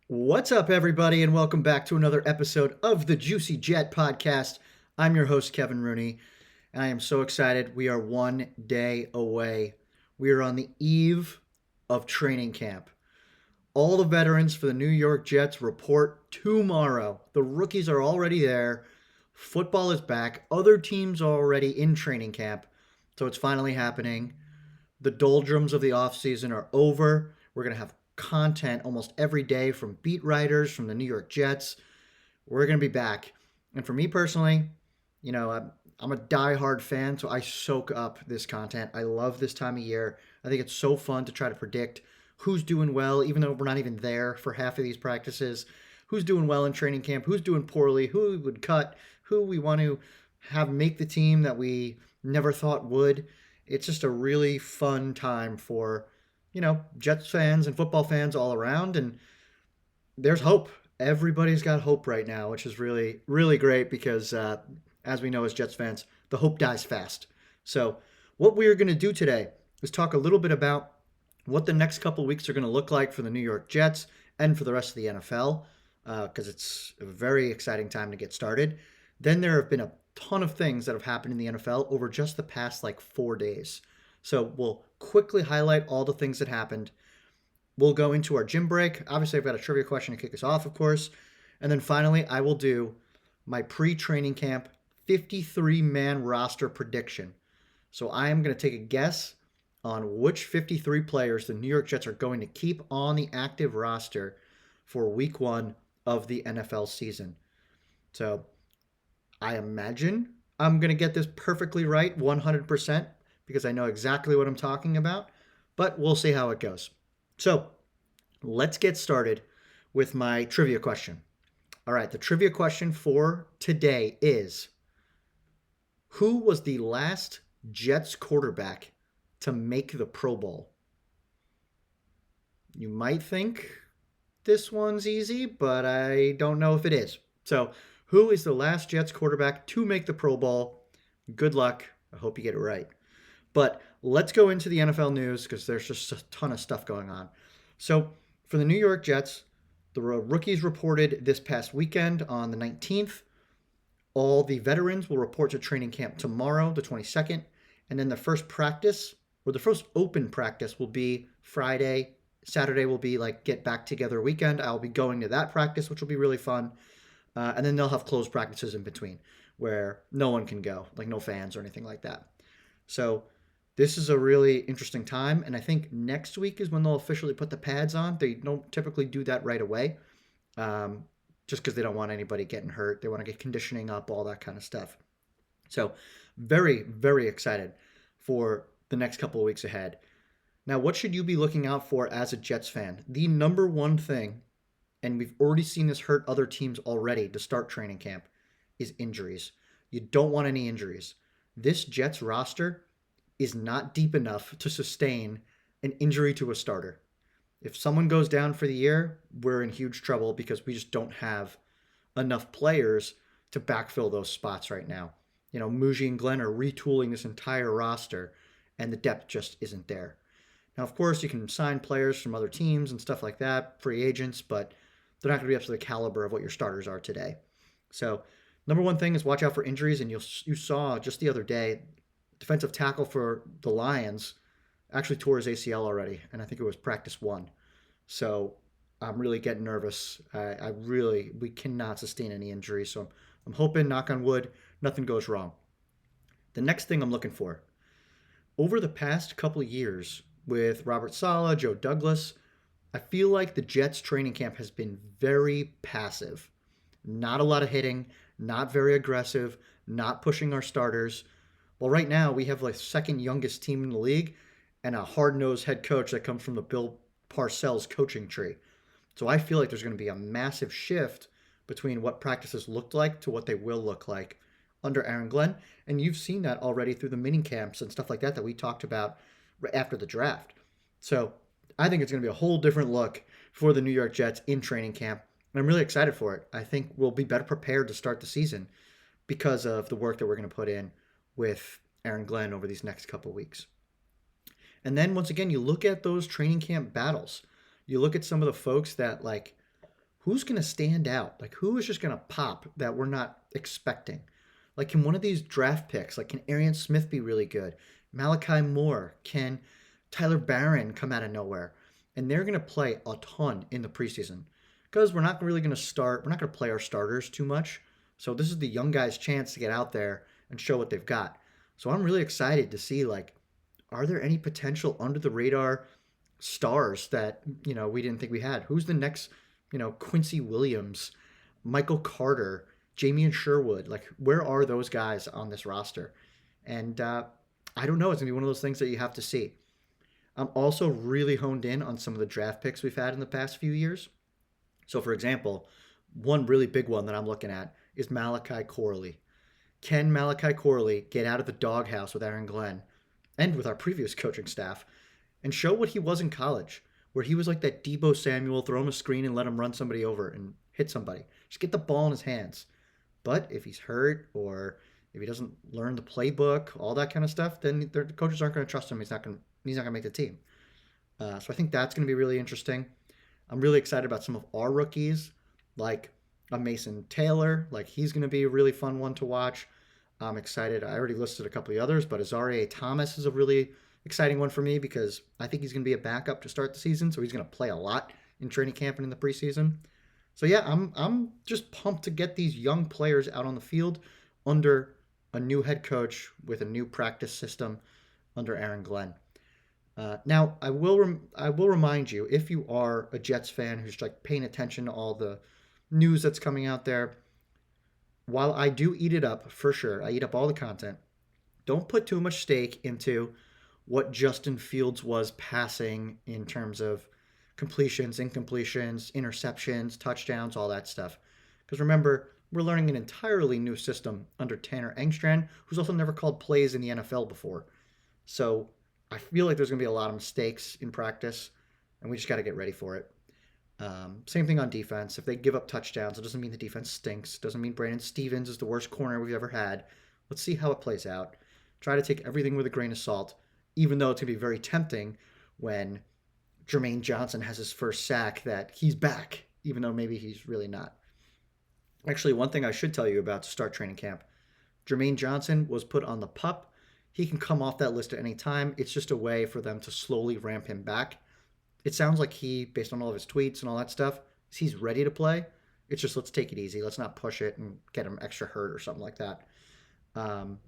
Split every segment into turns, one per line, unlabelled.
What's up, everybody, and welcome back to another episode of the Juicy Jet podcast. I'm your host, Kevin Rooney, and I am so excited. We are one day away. We are on the eve of training camp. All the veterans for the New York Jets report tomorrow. The rookies are already there. Football is back. Other teams are already in training camp, so it's finally happening. The doldrums of the offseason are over. We're going to have content almost every day from beat writers from the New York Jets. We're going to be back. And for me personally, I'm a diehard fan, so I soak up this content. I love this time of year. I think it's so fun to try to predict who's doing well, even though we're not even there for half of these practices. Who's doing well in training camp? Who's doing poorly? Who we would cut? Who we want to have make the team that we never thought would? It's just a really fun time for, Jets fans and football fans all around. And there's hope. Everybody's got hope right now, which is really, really great because, as we know as Jets fans, the hope dies fast. So, what we are going to do today is talk a little bit about what the next couple of weeks are going to look like for the New York Jets and for the rest of the NFL, because it's a very exciting time to get started. Then there have been a ton of things that have happened in the NFL over just the past 4 days. So we'll quickly highlight all the things that happened. We'll go into our gym break. Obviously, I've got a trivia question to kick us off, of course. And then finally, I will do my pre-training camp 53-man roster prediction. So I am going to take a guess on which 53 players the New York Jets are going to keep on the active roster for week one of the NFL season. So I imagine I'm going to get this perfectly right 100% because I know exactly what I'm talking about, but we'll see how it goes. So let's get started with my trivia question. All right, the trivia question for today is, who was the last Jets quarterback to make the Pro Bowl? You might think this one's easy, but I don't know if it is. So, who is the last Jets quarterback to make the Pro Bowl? Good luck. I hope you get it right. But let's go into the NFL news because there's just a ton of stuff going on. So, for the New York Jets, the rookies reported this past weekend on the 19th. All the veterans will report to training camp tomorrow, the 22nd. And then the first practice, or the first open practice, will be Friday. Saturday will be get back together weekend. I'll be going to that practice, which will be really fun. And then they'll have closed practices in between where no one can go, no fans or anything like that. So this is a really interesting time. And I think next week is when they'll officially put the pads on. They don't typically do that right away just because they don't want anybody getting hurt. They want to get conditioning up, all that kind of stuff. So very, very excited for the next couple of weeks ahead. Now, what should you be looking out for as a Jets fan? The number one thing, and we've already seen this hurt other teams already to start training camp, is injuries. You don't want any injuries. This Jets roster is not deep enough to sustain an injury to a starter. If someone goes down for the year, we're in huge trouble because we just don't have enough players to backfill those spots right now. Muji and Glenn are retooling this entire roster, and the depth just isn't there. Now, of course, you can sign players from other teams and stuff like that, free agents, but they're not going to be up to the caliber of what your starters are today. So, number one thing is watch out for injuries, and you saw just the other day, defensive tackle for the Lions actually tore his ACL already, and I think it was practice one. So, I'm really getting nervous. We cannot sustain any injuries, so I'm hoping, knock on wood, nothing goes wrong. The next thing I'm looking for, over the past couple of years with Robert Saleh, Joe Douglas, I feel like the Jets training camp has been very passive. Not a lot of hitting, not very aggressive, not pushing our starters. Well, right now we have second youngest team in the league and a hard-nosed head coach that comes from the Bill Parcells coaching tree. So I feel like there's going to be a massive shift between what practices looked like to what they will look like under Aaron Glenn. And you've seen that already through the mini camps and stuff like that we talked about after the draft. So I think it's going to be a whole different look for the New York Jets in training camp. And I'm really excited for it. I think we'll be better prepared to start the season because of the work that we're going to put in with Aaron Glenn over these next couple of weeks. And then once again, you look at those training camp battles. You look at some of the folks that who's going to stand out? Like, who is just going to pop that we're not expecting? Like, can one of these draft picks, like, can Arian Smith be really good? Malachi Moore? Can Tyler Barron come out of nowhere? And they're going to play a ton in the preseason because we're not really going to start, we're not going to play our starters too much. So this is the young guys' chance to get out there and show what they've got. So I'm really excited to see, like, are there any potential under the radar stars that, we didn't think we had? Who's the next, Quincy Williams, Michael Carter, Jamie Sherwood? Like, where are those guys on this roster? And I don't know. It's going to be one of those things that you have to see. I'm also really honed in on some of the draft picks we've had in the past few years. So, for example, one really big one that I'm looking at is Malachi Corley. Can Malachi Corley get out of the doghouse with Aaron Glenn and with our previous coaching staff and show what he was in college, where he was like that Deebo Samuel, throw him a screen and let him run somebody over and hit somebody? Just get the ball in his hands. But if he's hurt or if he doesn't learn the playbook, all that kind of stuff, then the coaches aren't going to trust him. He's not going to make the team. So I think that's going to be really interesting. I'm really excited about some of our rookies, like a Mason Taylor. Like, he's going to be a really fun one to watch. I'm excited. I already listed a couple of others, but Azareye'h Thomas is a really exciting one for me because I think he's going to be a backup to start the season, so he's going to play a lot in training camp and in the preseason. So yeah, I'm just pumped to get these young players out on the field under a new head coach with a new practice system under Aaron Glenn. Now, I will remind you, if you are a Jets fan who's like paying attention to all the news that's coming out there, while I do eat it up for sure, I eat up all the content, don't put too much stake into what Justin Fields was passing in terms of completions, incompletions, interceptions, touchdowns, all that stuff. Because remember, we're learning an entirely new system under Tanner Engstrand, who's also never called plays in the NFL before. So I feel like there's going to be a lot of mistakes in practice, and we just got to get ready for it. Same thing on defense. If they give up touchdowns, it doesn't mean the defense stinks. It doesn't mean Brandon Stevens is the worst corner we've ever had. Let's see how it plays out. Try to take everything with a grain of salt, even though it's going to be very tempting when Jermaine Johnson has his first sack that he's back, even though maybe he's really not. Actually, one thing I should tell you about to start training camp, Jermaine Johnson was put on the PUP. He can come off that list at any time. It's just a way for them to slowly ramp him back. It sounds like he, based on all of his tweets and all that stuff, he's ready to play. It's just, let's take it easy. Let's not push it and get him extra hurt or something like that. I'm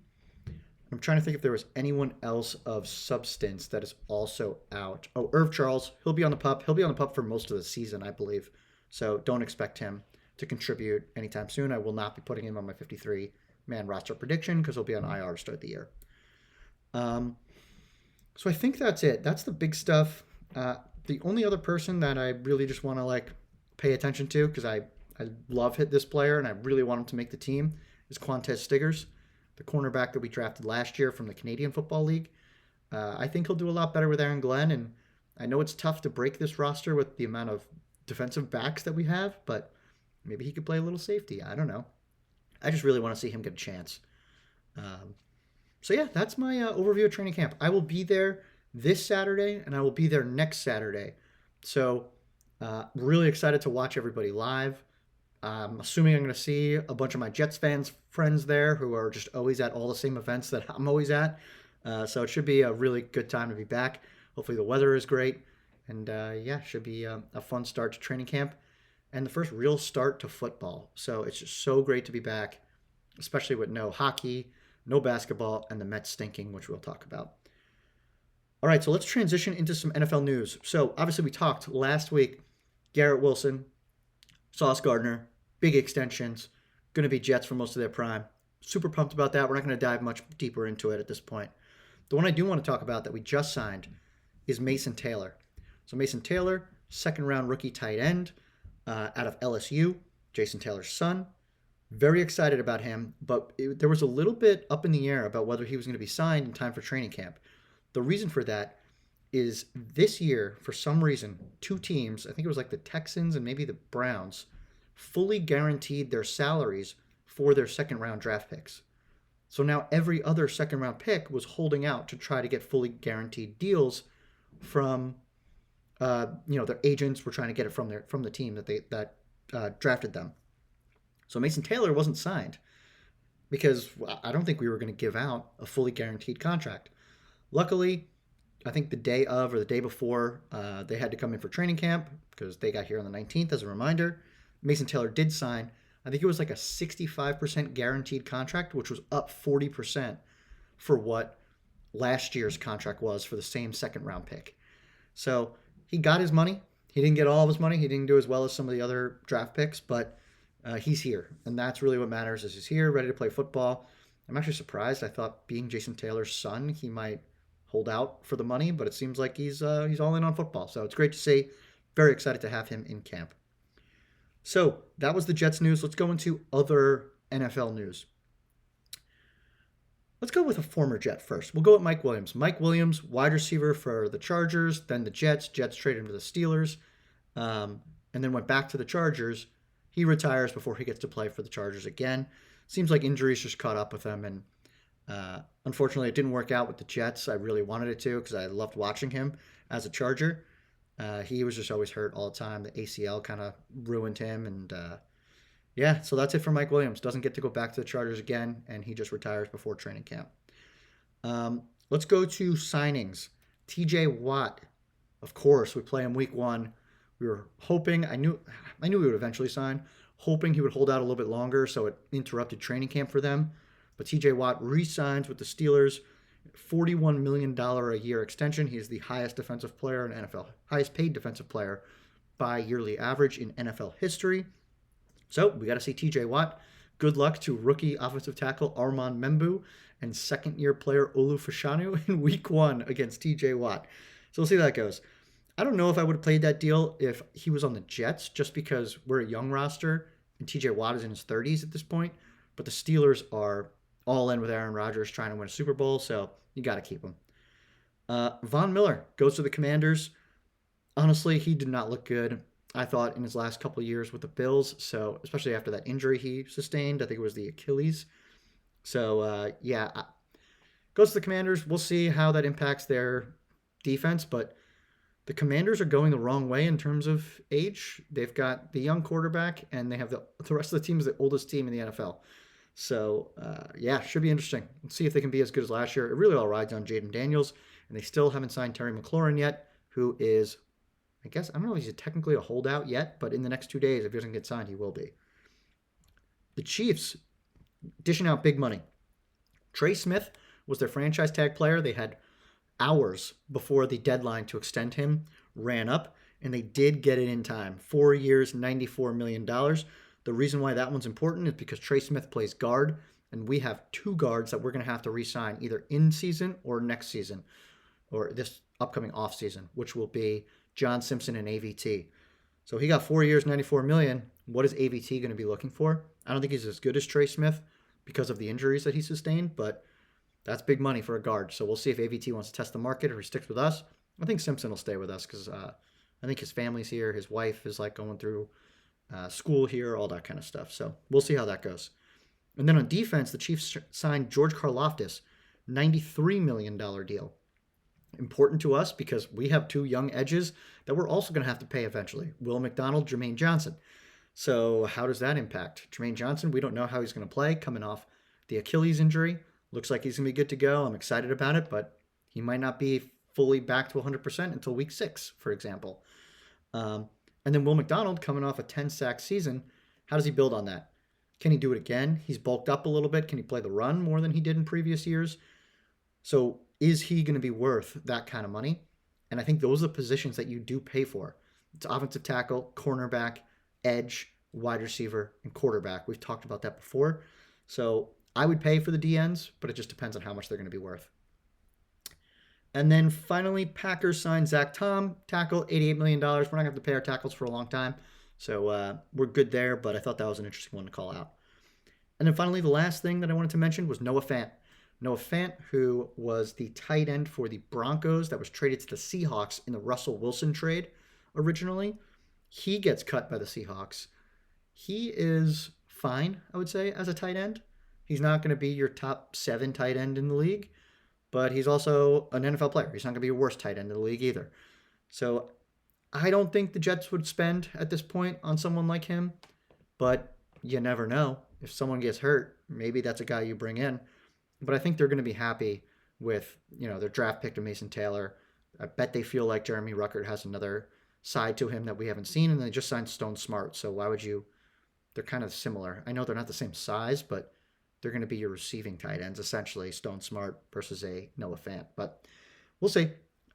trying to think if there was anyone else of substance that is also out. Oh, Irv Charles, he'll be on the PUP. He'll be on the PUP for most of the season, I believe. So don't expect him to contribute anytime soon. I will not be putting him on my 53-man roster prediction because he'll be on IR to start the year. So I think that's it. That's the big stuff. The only other person that I really just want to pay attention to, because I love this player and I really want him to make the team, is Quantez Stiggers, the cornerback that we drafted last year from the Canadian Football League. I think he'll do a lot better with Aaron Glenn, and I know it's tough to break this roster with the amount of defensive backs that we have, but maybe he could play a little safety. I don't know. I just really want to see him get a chance. So yeah, that's my overview of training camp. I will be there this Saturday, and I will be there next Saturday. So really excited to watch everybody live. I'm assuming I'm going to see a bunch of my Jets friends there who are just always at all the same events that I'm always at. So it should be a really good time to be back. Hopefully the weather is great. And should be a fun start to training camp and the first real start to football. So it's just so great to be back, especially with no hockey, no basketball, and the Mets stinking, which we'll talk about. All right, so let's transition into some NFL news. So obviously we talked last week, Garrett Wilson, Sauce Gardner, big extensions, going to be Jets for most of their prime. Super pumped about that. We're not going to dive much deeper into it at this point. The one I do want to talk about that we just signed is Mason Taylor. So Mason Taylor, second-round rookie tight end out of LSU, Jason Taylor's son. Very excited about him, but there was a little bit up in the air about whether he was going to be signed in time for training camp. The reason for that is this year, for some reason, two teams, I think it was like the Texans and maybe the Browns, fully guaranteed their salaries for their second-round draft picks. So now every other second-round pick was holding out to try to get fully guaranteed deals from, their agents were trying to get it from the team that drafted them. So Mason Taylor wasn't signed because I don't think we were going to give out a fully guaranteed contract. Luckily, I think the day of or the day before, they had to come in for training camp because they got here on the 19th as a reminder. Mason Taylor did sign. I think it was like a 65% guaranteed contract, which was up 40% for what last year's contract was for the same second round pick. So he got his money. He didn't get all of his money. He didn't do as well as some of the other draft picks, but he's here. And that's really what matters is he's here, ready to play football. I'm actually surprised. I thought being Jason Taylor's son, he might hold out for the money, but it seems like he's all in on football. So it's great to see. Very excited to have him in camp. So that was the Jets news. Let's go into other NFL news. Let's go with a former Jet first. We'll go with Mike Williams. Mike Williams, wide receiver for the Chargers, then the Jets. Jets traded him to the Steelers, and then went back to the Chargers. He retires before he gets to play for the Chargers again. Seems like injuries just caught up with him, and unfortunately, it didn't work out with the Jets. I really wanted it to because I loved watching him as a Charger. He was just always hurt all the time. The ACL kind of ruined him, and yeah, so that's it for Mike Williams. Doesn't get to go back to the Chargers again, and he just retires before training camp. Let's go to signings. TJ Watt, of course, we play him week 1. We were hoping, I knew he would eventually sign, hoping he would hold out a little bit longer, so it interrupted training camp for them. But TJ Watt re-signs with the Steelers, $41 million a year extension. He is the highest defensive player in NFL, highest paid defensive player by yearly average in NFL history. So we got to see TJ Watt. Good luck to rookie offensive tackle Armand Membu and second-year player Olu Fashanu in week 1 against TJ Watt. So we'll see how that goes. I don't know if I would have played that deal if he was on the Jets, just because we're a young roster and TJ Watt is in his 30s at this point. But the Steelers are all in with Aaron Rodgers trying to win a Super Bowl, so you got to keep him. Von Miller goes to the Commanders. Honestly, he did not look good, I thought, in his last couple of years with the Bills, so especially after that injury he sustained. I think it was the Achilles. So, yeah, goes to the Commanders. We'll see how that impacts their defense, but the Commanders are going the wrong way in terms of age. They've got the young quarterback, and they have the rest of the team is the oldest team in the NFL. So, yeah, should be interesting. Let's see if they can be as good as last year. It really all rides on Jaden Daniels, and they still haven't signed Terry McLaurin yet, who is, I guess, I don't know if he's technically a holdout yet, but in the next 2 days, if he doesn't get signed, he will be. The Chiefs dishing out big money. Trey Smith was their franchise tag player. They had hours before the deadline to extend him ran up, and they did get it in time. 4 years, $94 million. The reason why that one's important is because Trey Smith plays guard, and we have 2 guards that we're going to have to re-sign either in season or next season, or this upcoming offseason, which will be John Simpson and AVT. So he got 4 years, $94 million. What is AVT going to be looking for? I don't think he's as good as Trey Smith because of the injuries that he sustained, but that's big money for a guard. So we'll see if AVT wants to test the market or he sticks with us. I think Simpson will stay with us because I think his family's here. His wife is like going through school here, all that kind of stuff. So we'll see how that goes. And then on defense, the Chiefs signed George Karlaftis, $93 million deal. Important to us because we have 2 young edges that we're also going to have to pay eventually. Will McDonald, Jermaine Johnson. So how does that impact? Jermaine Johnson, we don't know how he's going to play coming off the Achilles injury. Looks like he's going to be good to go. I'm excited about it, but he might not be fully back to 100% until week 6, for example. And then Will McDonald coming off a 10-sack season. How does he build on that? Can he do it again? He's bulked up a little bit. Can he play the run more than he did in previous years? So is he going to be worth that kind of money? And I think those are the positions that you do pay for. It's offensive tackle, cornerback, edge, wide receiver, and quarterback. We've talked about that before. So I would pay for the DNs, but it just depends on how much they're going to be worth. And then finally, Packers signed Zach Tom, tackle, $88 million. We're not going to have to pay our tackles for a long time. So we're good there, but I thought that was an interesting one to call out. And then finally, the last thing that I wanted to mention was Noah Fant. Noah Fant, who was the tight end for the Broncos that was traded to the Seahawks in the Russell Wilson trade originally. He gets cut by the Seahawks. He is fine, I would say, as a tight end. He's not going to be your top 7 tight end in the league, but he's also an NFL player. He's not going to be your worst tight end in the league either. So I don't think the Jets would spend at this point on someone like him, but you never know. If someone gets hurt, maybe that's a guy you bring in. But I think they're going to be happy with, their draft pick to Mason Taylor. I bet they feel like Jeremy Ruckert has another side to him that we haven't seen, and they just signed Stone Smart. So why would you? They're kind of similar. I know they're not the same size, but they're going to be your receiving tight ends, essentially, Stone Smart versus a Noah Fant. But we'll see.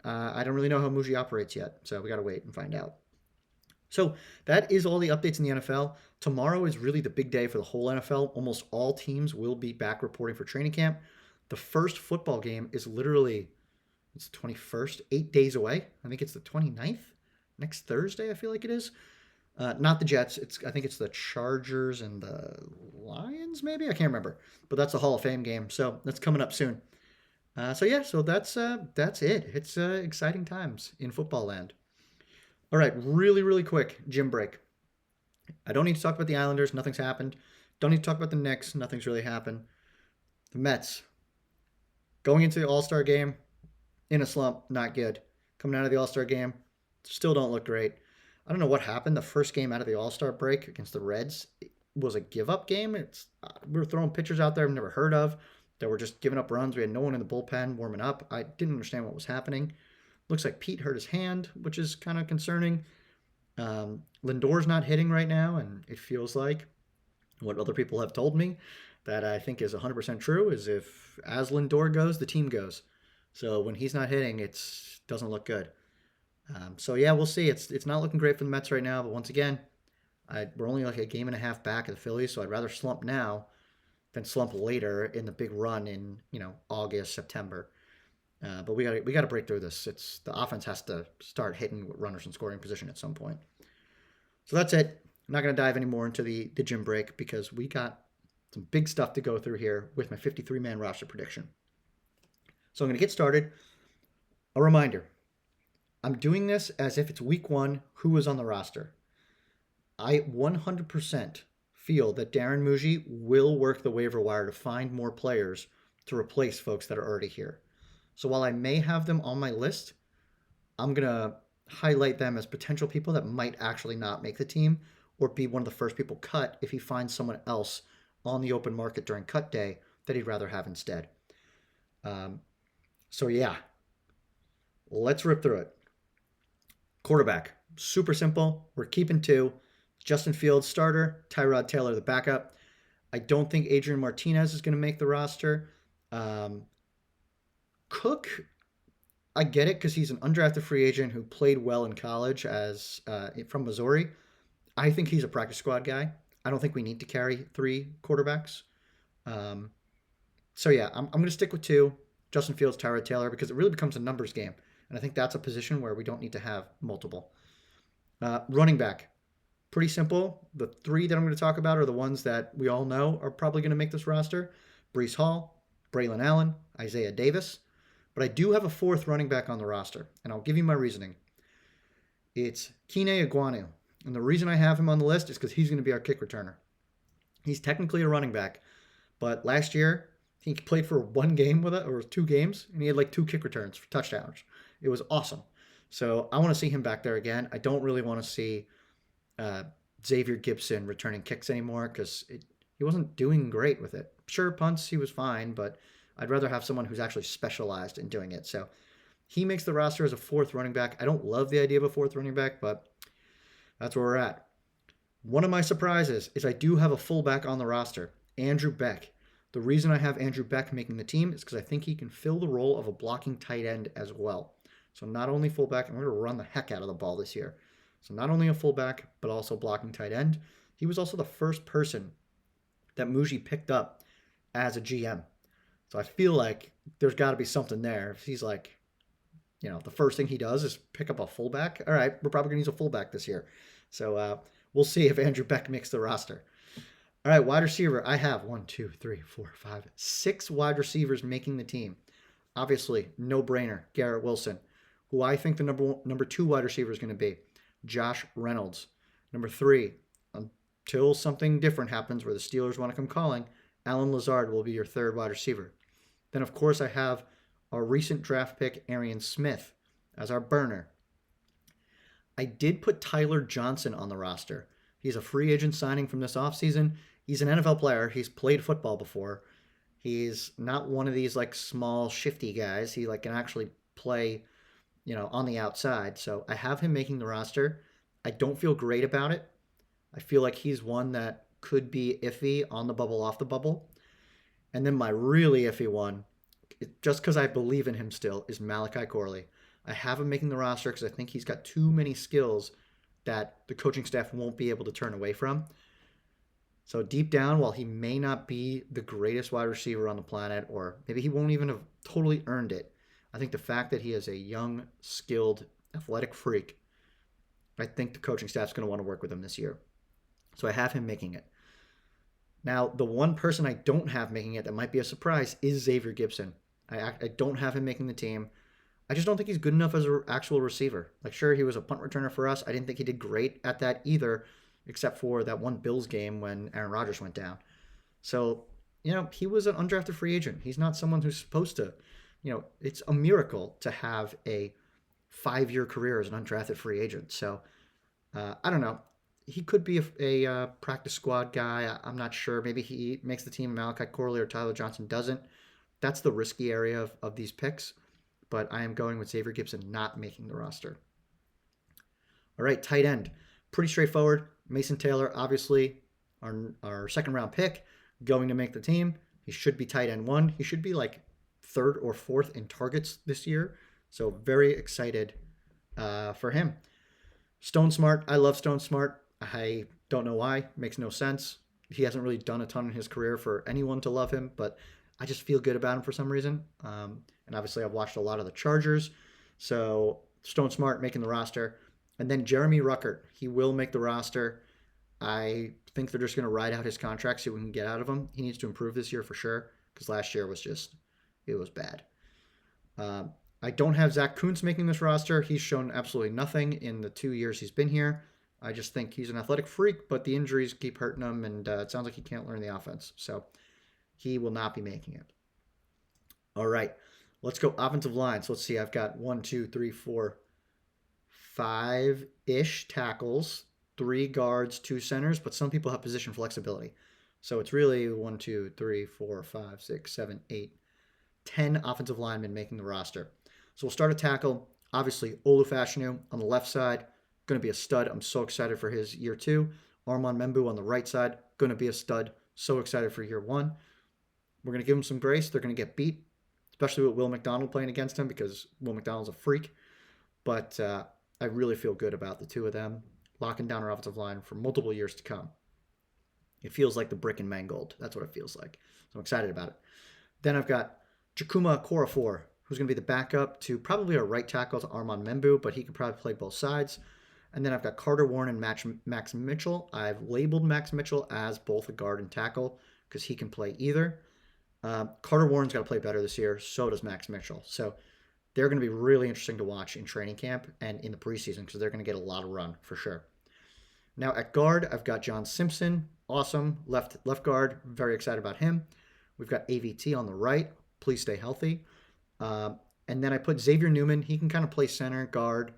I don't really know how Muji operates yet, so we got to wait and find out. So that is all the updates in the NFL. Tomorrow is really the big day for the whole NFL. Almost all teams will be back reporting for training camp. The first football game is literally, it's the 21st, 8 days away. I think it's the 29th, next Thursday, I feel like it is. Not the Jets. I think it's the Chargers and the Lions, maybe? I can't remember. But that's the Hall of Fame game, so that's coming up soon. So that's it. It's exciting times in football land. All right, really, really quick gym break. I don't need to talk about the Islanders. Nothing's happened. Don't need to talk about the Knicks. Nothing's really happened. The Mets. Going into the All-Star game, in a slump, not good. Coming out of the All-Star game, still don't look great. I don't know what happened. The first game out of the All-Star break against the Reds was a give-up game. We were throwing pitchers out there I've never heard of that were just giving up runs. We had no one in the bullpen warming up. I didn't understand what was happening. Looks like Pete hurt his hand, which is kind of concerning. Lindor's not hitting right now, and it feels like what other people have told me that I think is 100% true is if as Lindor goes, the team goes. So when he's not hitting, it doesn't look good. We'll see. It's not looking great for the Mets right now, but once again, we're only like a game and a half back of the Phillies, so I'd rather slump now than slump later in the big run in August, September. But we got to break through this. The offense has to start hitting runners in scoring position at some point. So that's it. I'm not going to dive any more into the gym break because we got some big stuff to go through here with my 53-man roster prediction. So I'm going to get started. A reminder, I'm doing this as if it's week one, who is on the roster. I 100% feel that Darren Muji will work the waiver wire to find more players to replace folks that are already here. So while I may have them on my list, I'm going to highlight them as potential people that might actually not make the team or be one of the first people cut if he finds someone else on the open market during cut day that he'd rather have instead. Let's rip through it. Quarterback, super simple. We're keeping two. Justin Fields, starter. Tyrod Taylor, the backup. I don't think Adrian Martinez is going to make the roster. Cook, I get it because he's an undrafted free agent who played well in college as from Missouri. I think he's a practice squad guy. I don't think we need to carry three quarterbacks. I'm going to stick with two, Justin Fields, Tyrod Taylor, because it really becomes a numbers game. And I think that's a position where we don't need to have multiple. Running back, pretty simple. The three that I'm going to talk about are the ones that we all know are probably going to make this roster. Breece Hall, Braylon Allen, Isaiah Davis. But I do have a fourth running back on the roster, and I'll give you my reasoning. It's Kene Iguanu. And the reason I have him on the list is because he's going to be our kick returner. He's technically a running back, but last year he played for one game with it, or 2 games, and he had like 2 kick returns for touchdowns. It was awesome. So I want to see him back there again. I don't really want to see Xavier Gibson returning kicks anymore because he wasn't doing great with it. Sure, punts, he was fine, but I'd rather have someone who's actually specialized in doing it. So he makes the roster as a fourth running back. I don't love the idea of a fourth running back, but that's where we're at. One of my surprises is I do have a fullback on the roster, Andrew Beck. The reason I have Andrew Beck making the team is because I think he can fill the role of a blocking tight end as well. So not only fullback, and we're going to run the heck out of the ball this year. So not only a fullback, but also blocking tight end. He was also the first person that Muji picked up as a GM. So I feel like there's got to be something there. If he's like, the first thing he does is pick up a fullback. All right, we're probably going to use a fullback this year. So we'll see if Andrew Beck makes the roster. All right, wide receiver. I have 6 wide receivers making the team. Obviously, no brainer. Garrett Wilson, who I think the number 2 wide receiver is going to be. Josh Reynolds. Number 3, until something different happens where the Steelers want to come calling, Allen Lazard will be your 3rd wide receiver. Then, of course, I have our recent draft pick, Arian Smith, as our burner. I did put Tyler Johnson on the roster. He's a free agent signing from this offseason. He's an NFL player. He's played football before. He's not one of these like small shifty guys. He like can actually play, on the outside. So I have him making the roster. I don't feel great about it. I feel like he's one that could be iffy on the bubble, off the bubble. And then my really iffy one, just because I believe in him still, is Malachi Corley. I have him making the roster because I think he's got too many skills that the coaching staff won't be able to turn away from. So deep down, while he may not be the greatest wide receiver on the planet, or maybe he won't even have totally earned it, I think the fact that he is a young, skilled, athletic freak, I think the coaching staff's going to want to work with him this year. So I have him making it. Now, the one person I don't have making it that might be a surprise is Xavier Gibson. I don't have him making the team. I just don't think he's good enough as an actual receiver. Like, sure, he was a punt returner for us. I didn't think he did great at that either, except for that one Bills game when Aaron Rodgers went down. So, he was an undrafted free agent. He's not someone who's supposed to, it's a miracle to have a 5-year career as an undrafted free agent. So, I don't know. He could be a practice squad guy. I'm not sure. Maybe he makes the team. Malachi Corley or Tyler Johnson doesn't. That's the risky area of these picks. But I am going with Xavier Gibson not making the roster. All right, tight end. Pretty straightforward. Mason Taylor, obviously, our second round pick, going to make the team. He should be tight end 1. He should be like 3rd or 4th in targets this year. So very excited for him. Stone Smart. I love Stone Smart. I don't know why. Makes no sense. He hasn't really done a ton in his career for anyone to love him, but I just feel good about him for some reason. And obviously, I've watched a lot of the Chargers. So Stone Smart making the roster. And then Jeremy Ruckert. He will make the roster. I think they're just going to ride out his contract, see what we can get out of him. He needs to improve this year for sure, because last year it was bad. I don't have Zach Kuntz making this roster. He's shown absolutely nothing in the 2 years he's been here. I just think he's an athletic freak, but the injuries keep hurting him, and it sounds like he can't learn the offense. So he will not be making it. All right, let's go offensive line. So let's see. I've got 1, 2, 3, 4, 5-ish tackles, 3 guards, 2 centers, but some people have position flexibility. So it's really 1, 2, 3, 4, 5, 6, 7, 8, 10 offensive linemen making the roster. So we'll start a tackle. Obviously, Olufashinu on the left side, going to be a stud. I'm so excited for his year 2. Armand Membu on the right side, going to be a stud. So excited for year 1. We're going to give him some grace. They're going to get beat, especially with Will McDonald playing against him because Will McDonald's a freak. But I really feel good about the 2 of them locking down our offensive line for multiple years to come. It feels like the brick and mangold. That's what it feels like. So I'm excited about it. Then I've got Chukuma Okorafor, who's going to be the backup to probably a right tackle to Armand Membu, but he could probably play both sides. And then I've got Carter Warren and Max Mitchell. I've labeled Max Mitchell as both a guard and tackle because he can play either. Carter Warren's got to play better this year. So does Max Mitchell. So they're going to be really interesting to watch in training camp and in the preseason because they're going to get a lot of run for sure. Now at guard, I've got John Simpson. Awesome. Left guard. Very excited about him. We've got AVT on the right. Please stay healthy. And then I put Xavier Newman. He can kind of play center, guard.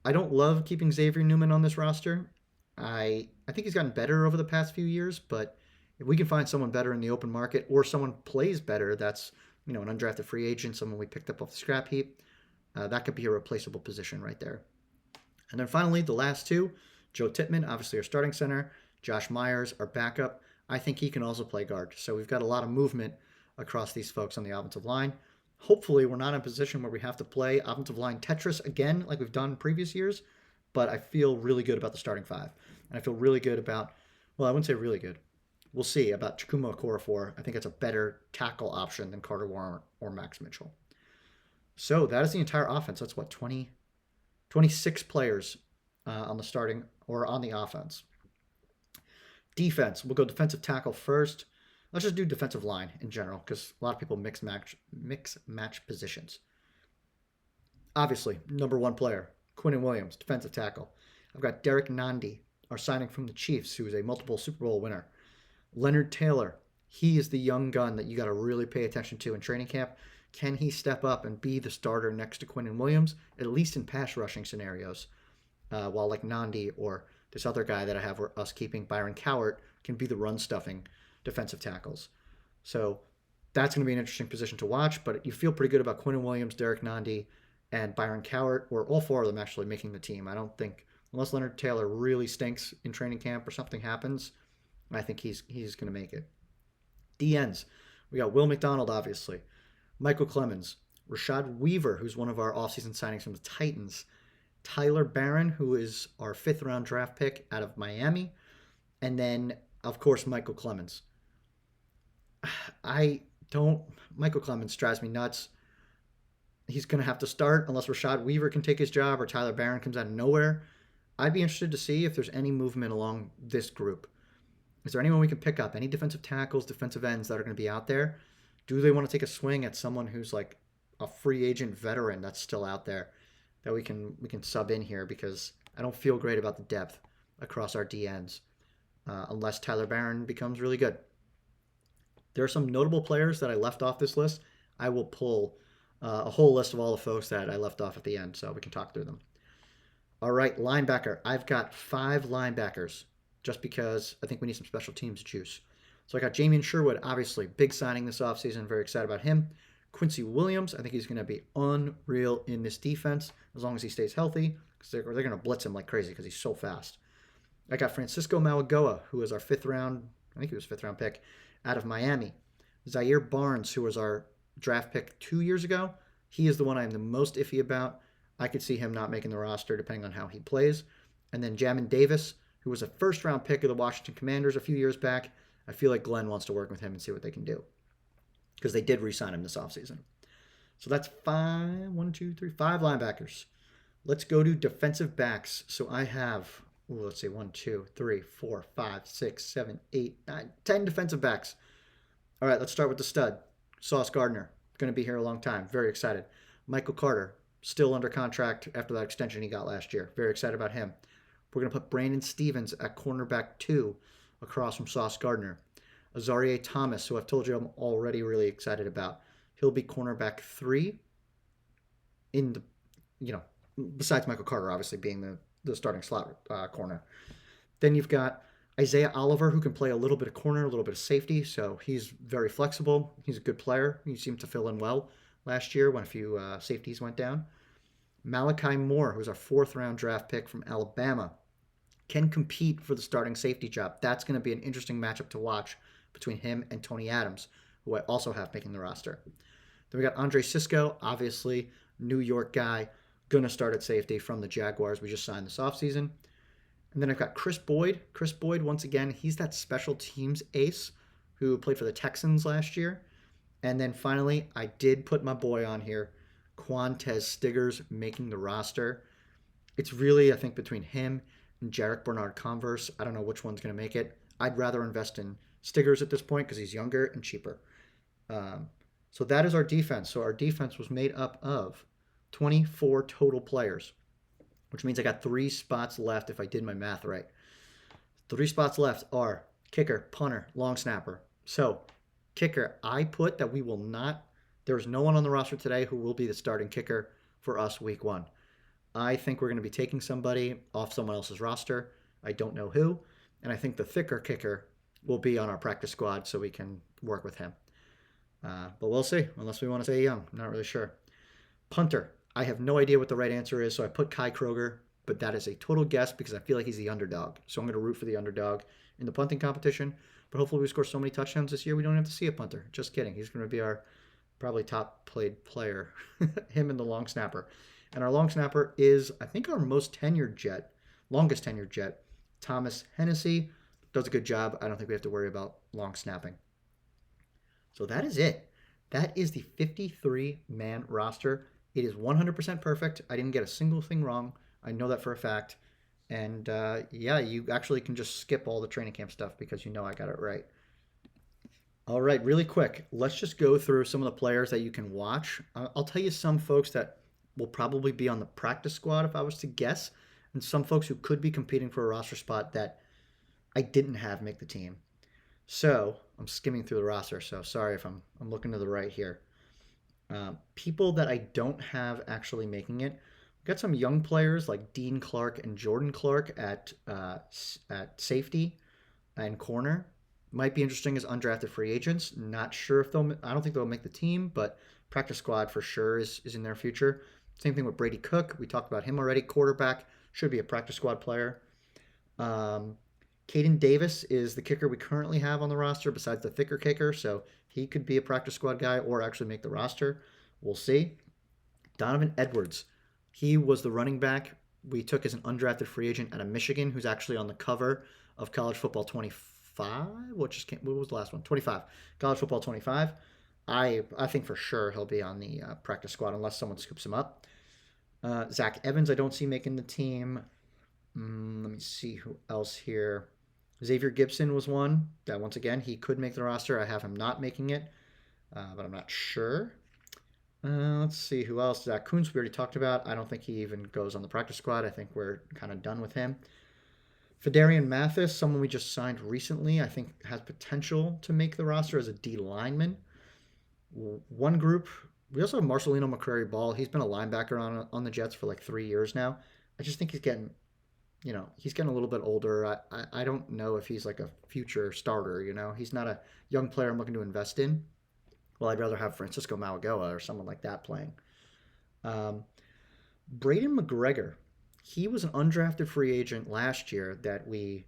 I don't love keeping Xavier Newman on this roster. I think he's gotten better over the past few years, but if we can find someone better in the open market or someone plays better, that's an undrafted free agent, someone we picked up off the scrap heap, that could be a replaceable position right there. And then finally, the last 2, Joe Tippmann, obviously our starting center, Josh Myers, our backup. I think he can also play guard. So we've got a lot of movement across these folks on the offensive line. Hopefully, we're not in a position where we have to play offensive line Tetris again like we've done in previous years, but I feel really good about the starting 5. And I feel really good about, well, I wouldn't say really good. We'll see about Chukuma Okorafor. I think it's a better tackle option than Carter Warren or Max Mitchell. So that is the entire offense. That's 26 players on the starting or on the offense. Defense. We'll go defensive tackle first. Let's just do defensive line in general because a lot of people mix match positions. Obviously, number 1 player, Quinnen Williams, defensive tackle. I've got Derek Nandi, our signing from the Chiefs, who is a multiple Super Bowl winner. Leonard Taylor, he is the young gun that you got to really pay attention to in training camp. Can he step up and be the starter next to Quinnen Williams, at least in pass rushing scenarios? while like Nandi or this other guy that I have us keeping, Byron Cowart, can be the run stuffing defensive tackles. So that's going to be an interesting position to watch, but you feel pretty good about Quinton Williams, Derek Nandi, and Byron Cowart, or all four of them actually making the team. I don't think, unless Leonard Taylor really stinks in training camp or something happens, I think he's going to make it. DNs, we got Will McDonald, obviously, Michael Clemens, Rashad Weaver, who's one of our offseason signings from the Titans, Tyler Barron, who is our 5th-round draft pick out of Miami, and then, of course, Michael Clemens. Michael Clemens drives me nuts. He's going to have to start unless Rashad Weaver can take his job or Tyler Barron comes out of nowhere. I'd be interested to see if there's any movement along this group. Is there anyone we can pick up? Any defensive tackles, defensive ends that are going to be out there? Do they want to take a swing at someone who's like a free agent veteran that's still out there that we can sub in here? Because I don't feel great about the depth across our DNs unless Tyler Barron becomes really good. There are some notable players that I left off this list. I will pull a whole list of all the folks that I left off at the end so we can talk through them. All right, linebacker. I've got 5 linebackers just because I think we need some special teams juice. So I got Jamian Sherwood, obviously, big signing this offseason. Very excited about him. Quincy Williams, I think he's going to be unreal in this defense as long as he stays healthy because they're going to blitz him like crazy because he's so fast. I got Francisco Mauigoa, who was our 5th-round, I think he was 5th-round pick, out of Miami. Zaire Barnes, who was our draft pick 2 years ago, he is the one I'm the most iffy about. I could see him not making the roster depending on how he plays. And then Jamin Davis, who was a 1st-round pick of the Washington Commanders a few years back. I feel like Glenn wants to work with him and see what they can do because they did re-sign him this offseason. So that's 5 linebackers. Let's go to defensive backs. So I have, let's see, 1, 2, 3, 4, 5, 6, 7, 8, 9, 10 defensive backs. All right, let's start with the stud. Sauce Gardner, going to be here a long time. Very excited. Michael Carter, still under contract after that extension he got last year. Very excited about him. We're going to put Brandon Stevens at cornerback 2 across from Sauce Gardner. Azarie Thomas, who I've told you I'm already really excited about. He'll be cornerback 3 in the, besides Michael Carter, obviously, being the starting slot corner. Then you've got Isaiah Oliver, who can play a little bit of corner, a little bit of safety, so he's very flexible. He's a good player. He seemed to fill in well last year when a few safeties went down. Malachi Moore, who's our 4th-round draft pick from Alabama, can compete for the starting safety job. That's going to be an interesting matchup to watch between him and Tony Adams, who I also have making the roster. Then we got Andre Cisco, obviously, New York guy, going to start at safety from the Jaguars. We just signed this offseason. And then I've got Chris Boyd. Chris Boyd, once again, he's that special teams ace who played for the Texans last year. And then finally, I did put my boy on here, Quantez Stiggers, making the roster. It's really, I think, between him and Jarek Bernard-Converse. I don't know which one's going to make it. I'd rather invest in Stiggers at this point because he's younger and cheaper. So that is our defense. So our defense was made up of 24 total players, which means I got 3 spots left if I did my math right. 3 spots left are kicker, punter, long snapper. So kicker, I put that we will not, there's no one on the roster today who will be the starting kicker for us week 1. I think we're going to be taking somebody off someone else's roster. I don't know who. And I think the thicker kicker will be on our practice squad so we can work with him. But we'll see, unless we want to stay young. I'm not really sure. Punter, I have no idea what the right answer is, so I put Kai Kroger, but that is a total guess because I feel like he's the underdog. So I'm going to root for the underdog in the punting competition. But hopefully we score so many touchdowns this year we don't have to see a punter. Just kidding. He's going to be our probably top played player, him and the long snapper. And our long snapper is, I think, our most tenured Jet, longest tenured Jet, Thomas Hennessy. Does a good job. I don't think we have to worry about long snapping. So that is it. That is the 53-man roster. It is 100% perfect. I didn't get a single thing wrong. I know that for a fact. And you actually can just skip all the training camp stuff because you know I got it right. All right, really quick. Let's just go through some of the players that you can watch. I'll tell you some folks that will probably be on the practice squad if I was to guess, and some folks who could be competing for a roster spot that I didn't have make the team. So I'm skimming through the roster, so sorry if I'm looking to the right here. People that I don't have actually making it, Got some young players like Dean Clark and Jordan Clark at safety and corner. Might be interesting as undrafted free agents. Not sure if they'll. I don't think they'll make the team, but practice squad for sure is in their future. Same thing with Brady Cook. We talked about him already. Quarterback should be a practice squad player. Um, Caden Davis is the kicker we currently have on the roster, besides the thicker kicker, so he could be a practice squad guy or actually make the roster. We'll see. Donovan Edwards, he was the running back we took as an undrafted free agent out of Michigan, who's actually on the cover of College Football 25. What was the last one? 25. College Football 25. I think for sure he'll be on the practice squad unless someone scoops him up. Zach Evans, I don't see making the team. Let me see who else here. Xavier Gibson was one that, once again, he could make the roster. I have him not making it, but I'm not sure. Let's see who else. Zach Kuntz, we already talked about. I don't think he even goes on the practice squad. I think we're kind of done with him. Fedarian Mathis, someone we just signed recently, I think has potential to make the roster as a D lineman. One group, we also have Marcelino McCrary-Ball. He's been a linebacker on the Jets for like 3 years now. I just think he's getting a little bit older. I don't know if he's like a future starter, He's not a young player I'm looking to invest in. Well, I'd rather have Francisco Malagoa or someone like that playing. Braden McGregor, he was an undrafted free agent last year that we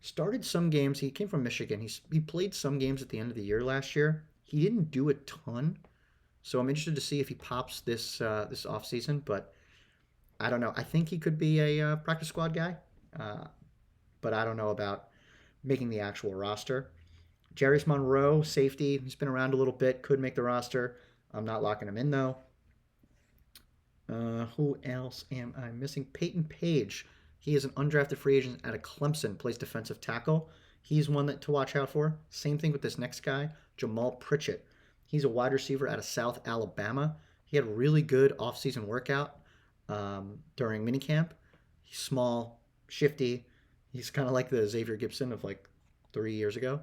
started some games. He came from Michigan. He played some games at the end of the year last year. He didn't do a ton, so I'm interested to see if he pops this offseason, but I don't know. I think he could be a practice squad guy, but I don't know about making the actual roster. Jarius Monroe, safety. He's been around a little bit. Could make the roster. I'm not locking him in, though. Who else am I missing? Peyton Page. He is an undrafted free agent out of Clemson. Plays defensive tackle. He's one to watch out for. Same thing with this next guy, Jamal Pritchett. He's a wide receiver out of South Alabama. He had a really good offseason workout during minicamp. He's small, shifty. He's kind of like the Xavier Gibson of like 3 years ago.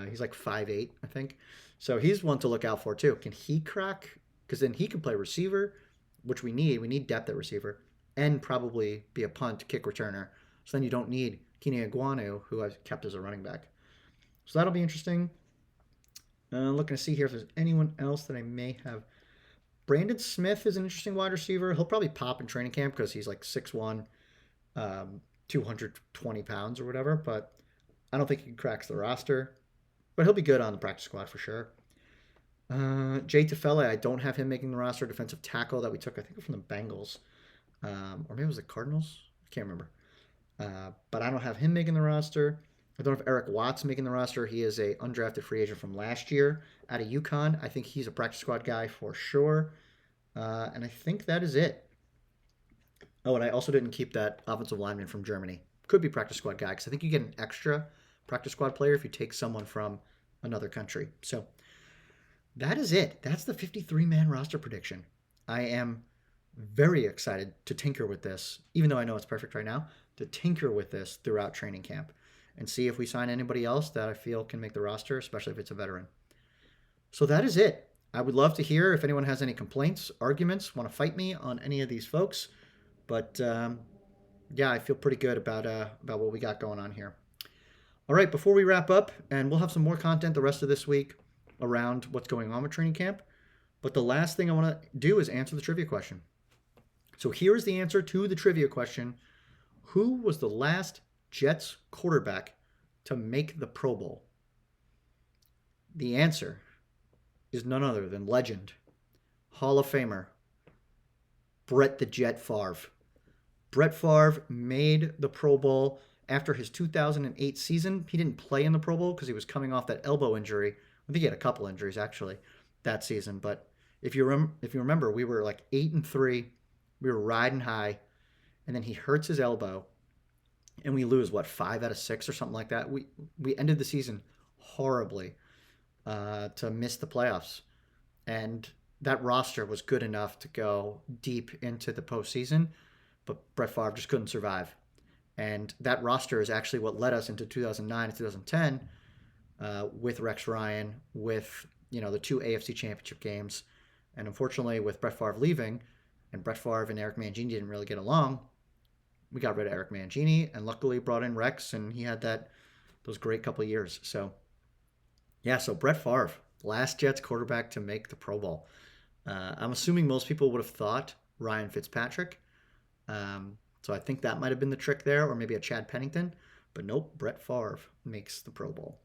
He's like 5'8", I think. So he's one to look out for, too. Can he crack? Because then he can play receiver, which we need. We need depth at receiver, and probably be a punt, kick returner. So then you don't need Kini Aguanu, who I've kept as a running back. So that'll be interesting. Looking to see here if there's anyone else that I may have. Brandon Smith is an interesting wide receiver. He'll probably pop in training camp because he's like 6'1", 220 pounds or whatever. But I don't think he cracks the roster. But he'll be good on the practice squad for sure. Jay Tefele, I don't have him making the roster. Defensive tackle that we took, I think, from the Bengals. Or maybe it was the Cardinals. I can't remember. But I don't have him making the roster. I don't have Eric Watts making the roster. He is a undrafted free agent from last year out of UConn. I think he's a practice squad guy for sure. And I think that is it. Oh, and I also didn't keep that offensive lineman from Germany. Could be practice squad guy because I think you get an extra practice squad player if you take someone from another country. So that is it. That's the 53-man roster prediction. I am very excited to tinker with this, even though I know it's perfect right now, to tinker with this throughout training camp and see if we sign anybody else that I feel can make the roster, especially if it's a veteran. So that is it. I would love to hear if anyone has any complaints, arguments, want to fight me on any of these folks. But yeah, I feel pretty good about what we got going on here. All right, before we wrap up, and we'll have some more content the rest of this week around what's going on with training camp, but the last thing I want to do is answer the trivia question. So here's the answer to the trivia question. Who was the last Jets quarterback to make the Pro Bowl? The answer is none other than legend, Hall of Famer, Brett the Jet Favre. Brett Favre made the Pro Bowl after his 2008 season. He didn't play in the Pro Bowl because he was coming off that elbow injury. I think he had a couple injuries actually that season. But if you remember, we were like 8-3. We were riding high, and then he hurts his elbow, and we lose 5 out of 6 or something like that. We ended the season horribly to miss the playoffs, and that roster was good enough to go deep into the postseason, but Brett Favre just couldn't survive. And that roster is actually what led us into 2009 and 2010 with Rex Ryan, with the 2 AFC Championship games, and unfortunately with Brett Favre leaving, and Brett Favre and Eric Mangini didn't really get along, we got rid of Eric Mangini and luckily brought in Rex, and he had those great couple of years. So yeah, so Brett Favre, last Jets quarterback to make the Pro Bowl. I'm assuming most people would have thought Ryan Fitzpatrick. So I think that might have been the trick there, or maybe a Chad Pennington. But nope, Brett Favre makes the Pro Bowl.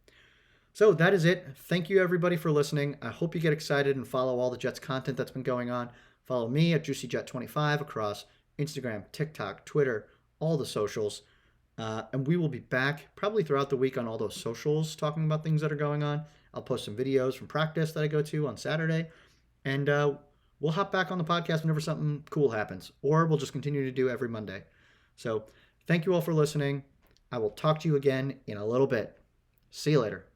So that is it. Thank you, everybody, for listening. I hope you get excited and follow all the Jets content that's been going on. Follow me at JuicyJet25 across Instagram, TikTok, Twitter, all the socials. And we will be back probably throughout the week on all those socials talking about things that are going on. I'll post some videos from practice that I go to on Saturday. And we'll hop back on the podcast whenever something cool happens. Or we'll just continue to do every Monday. So thank you all for listening. I will talk to you again in a little bit. See you later.